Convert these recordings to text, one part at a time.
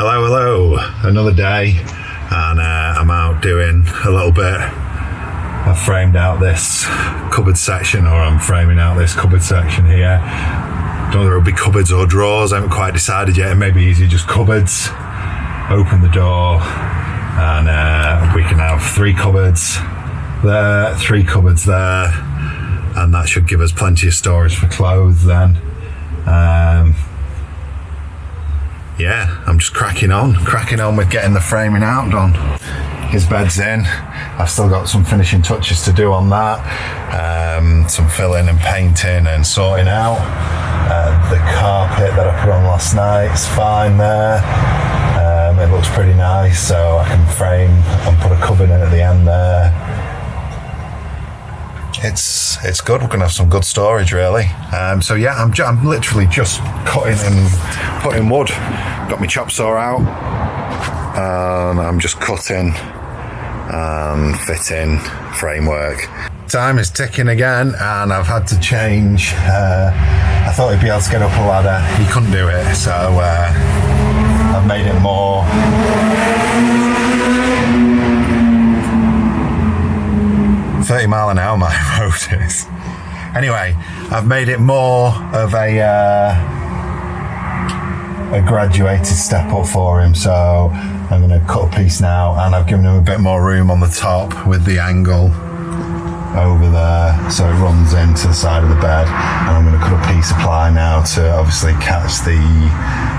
Hello, another day, and I'm out doing a little bit. I've framed out this cupboard section, or I'm framing out this cupboard section here. Don't know if it'll be cupboards or drawers, I haven't quite decided yet. It may be easier just cupboards. Open the door, and we can have 3 cupboards there, 3 cupboards there, and that should give us plenty of storage for clothes then. Yeah, I'm just cracking on with getting the framing out done. His bed's in. I've still got some finishing touches to do on that. Some filling and painting and sorting out. The carpet that I put on last night is fine there. It looks pretty nice, so I can frame and put a cupboard in at the end there. It's good. We're gonna have some good storage, really. So yeah, I'm literally just cutting and putting wood. Got my chop saw out, and I'm just cutting and fitting framework. Time is ticking again, and I've had to change. I thought he'd be able to get up a ladder. He couldn't do it, so I've made it more. 30 mile an hour my road is. Anyway, I've made it more of a graduated step up for him, so I'm going to cut a piece now, and I've given him a bit more room on the top with the angle over there, so it runs into the side of the bed, and I'm going to cut a piece of ply now to obviously catch the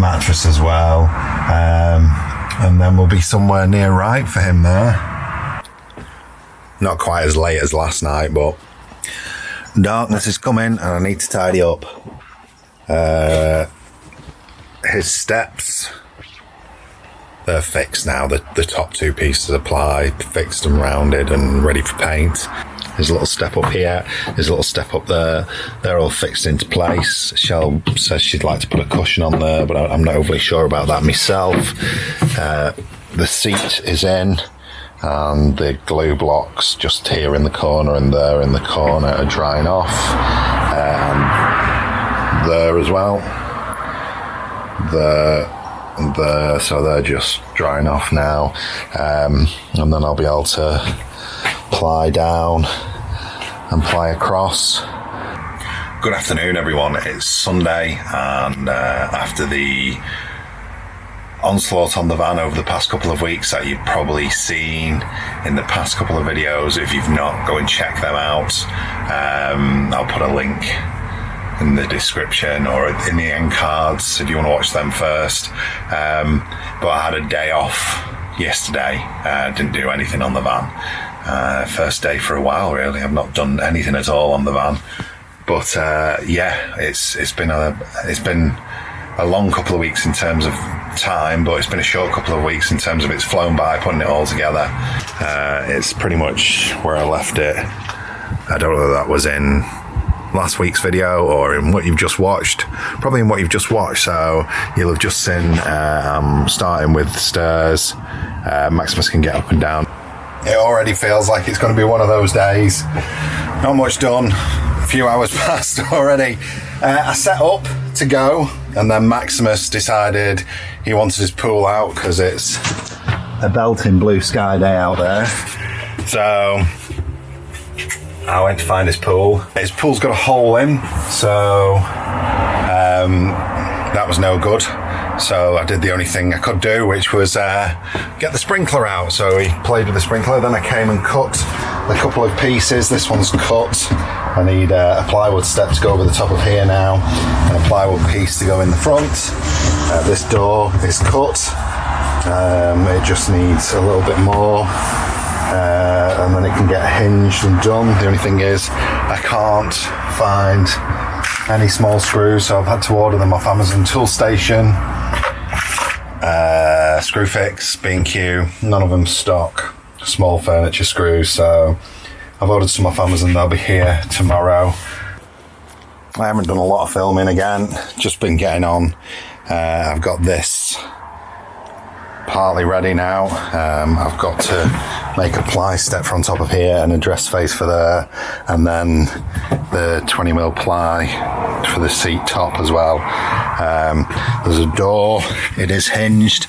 mattress as well, and then we'll be somewhere near right for him there. Not quite as late as last night, but darkness is coming and I need to tidy up. His steps, they're fixed now. The top 2 pieces of ply, fixed and rounded and ready for paint. There's a little step up here, there's a little step up there. They're all fixed into place. Shell says she'd like to put a cushion on there, but I'm not overly sure about that myself. The seat is in. And the glue blocks just here in the corner and there in the corner are drying off, and there as well, there, so they're just drying off now, and then I'll be able to ply down and ply across. Good afternoon, everyone. It's Sunday, and after the onslaught on the van over the past couple of weeks that you've probably seen in the past couple of videos. If you've not, go and check them out. I'll put a link in the description or in the end cards if you want to watch them first. But I had a day off yesterday. Didn't do anything on the van. First day for a while, really. I've not done anything at all on the van. But yeah, it's been a long couple of weeks in terms of time, but it's been a short couple of weeks in terms of it's flown by putting it all together. It's pretty much where I left it. I don't know if that was in last week's video or in what you've just watched. Probably in what you've just watched, so you'll have just seen starting with stairs. Maximus can get up and down. It already feels like it's going to be one of those days. Not much done. A few hours passed already. I set up to go, and then Maximus decided he wanted his pool out because it's a belting blue sky day out there. So I went to find his pool. His pool's got a hole in, so that was no good. So I did the only thing I could do, which was get the sprinkler out. So he played with the sprinkler. Then I came and cut a couple of pieces. This one's cut. I need a plywood step to go over the top of here now, and a plywood piece to go in the front. This door is cut. It just needs a little bit more, and then it can get hinged and done. The only thing is I can't find any small screws, so I've had to order them off Amazon Toolstation. Screwfix, B&Q, none of them stock small furniture screws, so I've ordered some off Amazon. They'll be here tomorrow. I haven't done a lot of filming again, just been getting on. I've got this partly ready now. I've got to make a ply step from top of here and a dress face for there, and then the 20mm ply for the seat top as well. There's a door, it is hinged.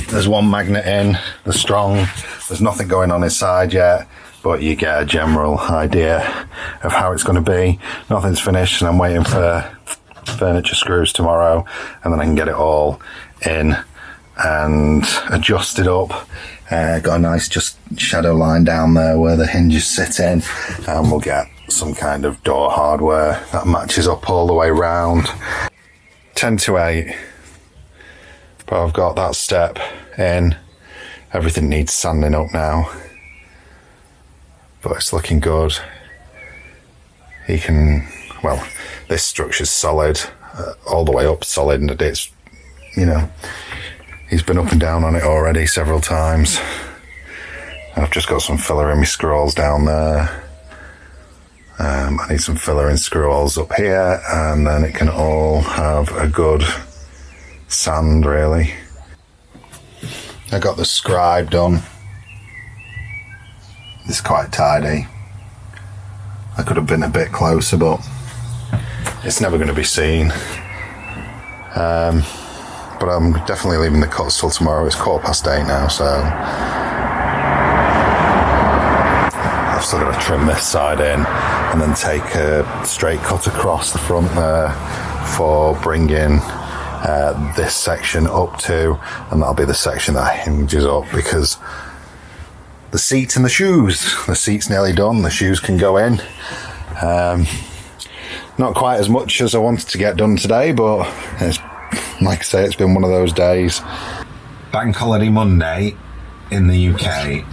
There's one magnet in, the strong. There's nothing going on inside yet, but you get a general idea of how it's going to be. Nothing's finished, and I'm waiting for furniture screws tomorrow, and then I can get it all in and adjusted up. Got a nice just shadow line down there where the hinges sit in, and we'll get some kind of door hardware that matches up all the way round. 10 to 8, but I've got that step in. Everything needs sanding up now, but it's looking good. He can, well, this structure's solid, all the way up solid, and it's, you know, he's been up and down on it already several times. I've just got some filler in my scrolls down there. I need some filler in scrolls up here, and then it can all have a good sand, really. I got the scribe done. It's quite tidy. I could have been a bit closer, but it's never going to be seen. But I'm definitely leaving the cuts till tomorrow. It's 8:15 now, so I've still got to trim this side in and then take a straight cut across the front there for bringing this section up to, and that'll be the section that hinges up, because the seats and the seat's nearly done, the shoes can go in. Not quite as much as I wanted to get done today, but it's, like I say, it's been one of those days. Bank holiday Monday in the UK,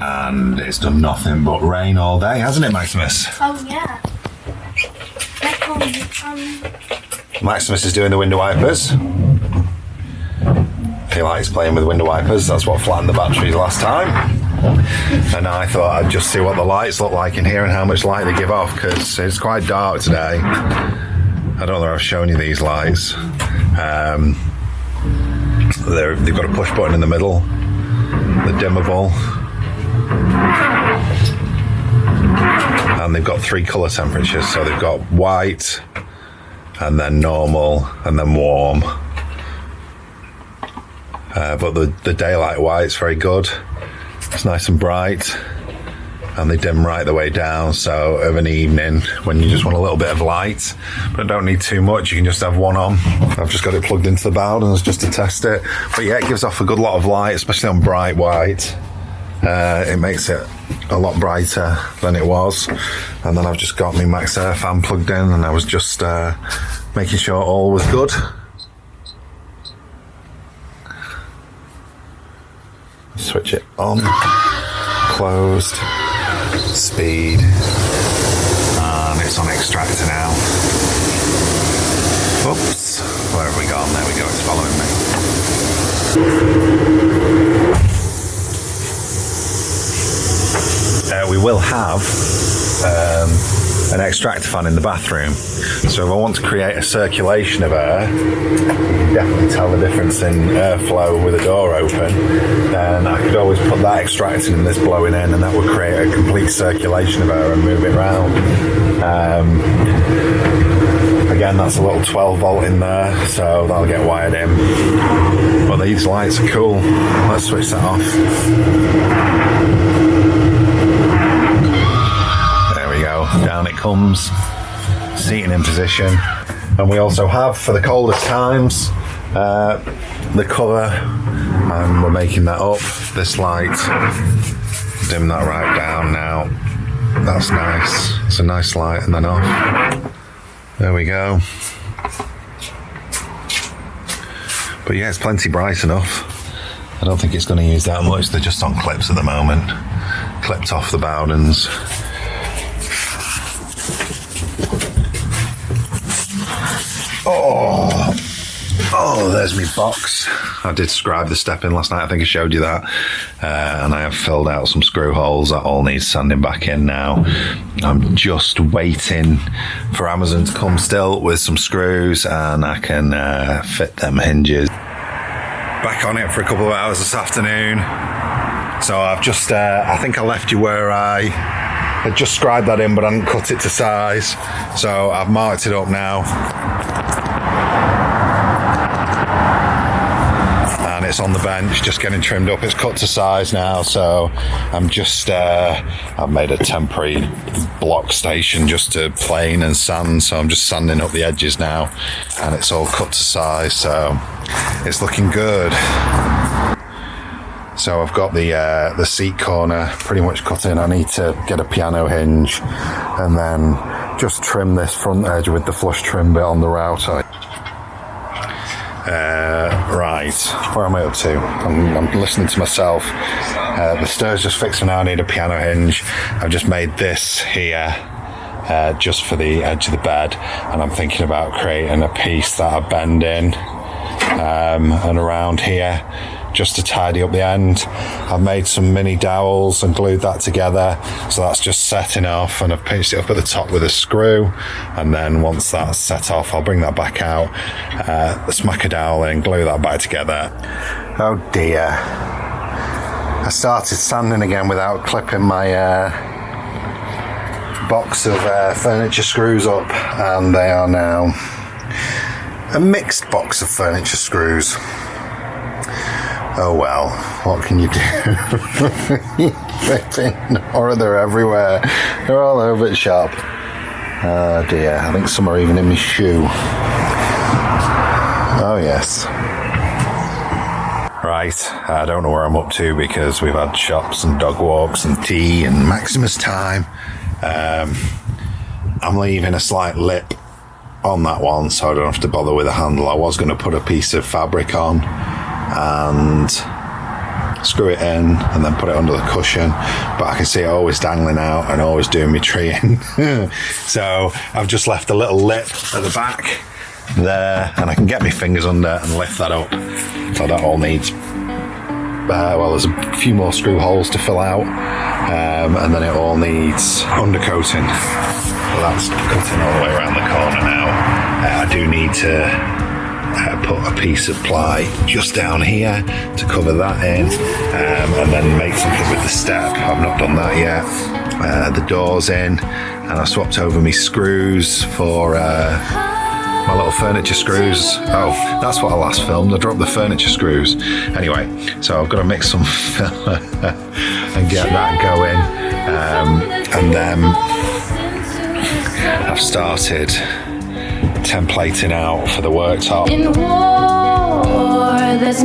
and it's done nothing but rain all day, hasn't it, Maximus? Oh yeah. Maximus is doing the window wipers. He likes playing with window wipers. That's what flattened the batteries last time. And I thought I'd just see what the lights look like in here and how much light they give off, because it's quite dark today. I don't know if I've shown you these lights. They've got a push button in the middle, the dimmable, and they've got 3 colour temperatures. So they've got white, and then normal, and then warm. But the daylight white's very good. It's nice and bright, and they dim right the way down. So of an evening when you just want a little bit of light, but don't need too much, you can just have one on. I've just got it plugged into the Bowdens just to test it. But yeah, it gives off a good lot of light, especially on bright white. It makes it a lot brighter than it was. And then I've just got my Max Air fan plugged in, and I was just making sure all was good. Switch it on, closed, speed, and it's on extractor now. Oops, where have we gone? There we go, it's following me. We will have an extractor fan in the bathroom, so if I want to create a circulation of air, you can definitely tell the difference in airflow with the door open, then I could always put that extractor in, this blowing in, and that would create a complete circulation of air and move it around. Again, that's a little 12 volt in there, so that'll get wired in. But these lights are cool. Let's switch that off. Down it comes, seating in position. And we also have, for the coldest times, the cover, and we're making that up. This light, dim that right down now. That's nice. It's a nice light, and then off. There we go. But yeah, it's plenty bright enough. I don't think it's going to use that much. They're just on clips at the moment, clipped off the Bowdens. Oh, there's my box. I did scribe the step in last night. I think I showed you that. And I have filled out some screw holes. That all needs sanding back in now. I'm just waiting for Amazon to come still with some screws, and I can fit them hinges. Back on it for a couple of hours this afternoon. So I've just, I think I left you where I had just scribed that in, but I hadn't cut it to size. So I've marked it up now. it's on the bench, just getting trimmed up. It's cut to size now, so I'm just, I've made a temporary block station just to plane and sand, so I'm just sanding up the edges now, and it's all cut to size, so it's looking good. So I've got the seat corner pretty much cut in. I need to get a piano hinge and then just trim this front edge with the flush trim bit on the router. Right, where am I up to? I'm listening to myself. The stairs just fixed now. I need a piano hinge. I've just made this here just for the edge of the bed, and I'm thinking about creating a piece that I bend in and around here, just to tidy up the end. I've made some mini dowels and glued that together, so that's just setting off, and I've pinched it up at the top with a screw, and then once that's set off I'll bring that back out, smack a dowel in, glue that back together. Oh dear, I started sanding again without clipping my box of furniture screws up, and they are now a mixed box of furniture screws. Oh well, what can you do? Or they're everywhere. They're all over the shop. Oh dear, I think some are even in my shoe. Oh yes. Right, I don't know where I'm up to because we've had shops and dog walks and tea and Maximus time. I'm leaving a slight lip on that one so I don't have to bother with a handle. I was going to put a piece of fabric on and screw it in and then put it under the cushion, but I can see it always dangling out and always doing me treeing. So I've just left a little lip at the back there, and I can get my fingers under and lift that up. So that all needs well, there's a few more screw holes to fill out, and then it all needs undercoating. Well, that's cutting all the way around the corner now. I do need to put a piece of ply just down here to cover that in, and then make something with the step. I've not done that yet. The door's in, and I swapped over my screws for my little furniture screws. Oh, that's what I last filmed. I dropped the furniture screws. Anyway, so I've got to mix some filler and get that going, and then I've started templating out for the worktop. In war, there's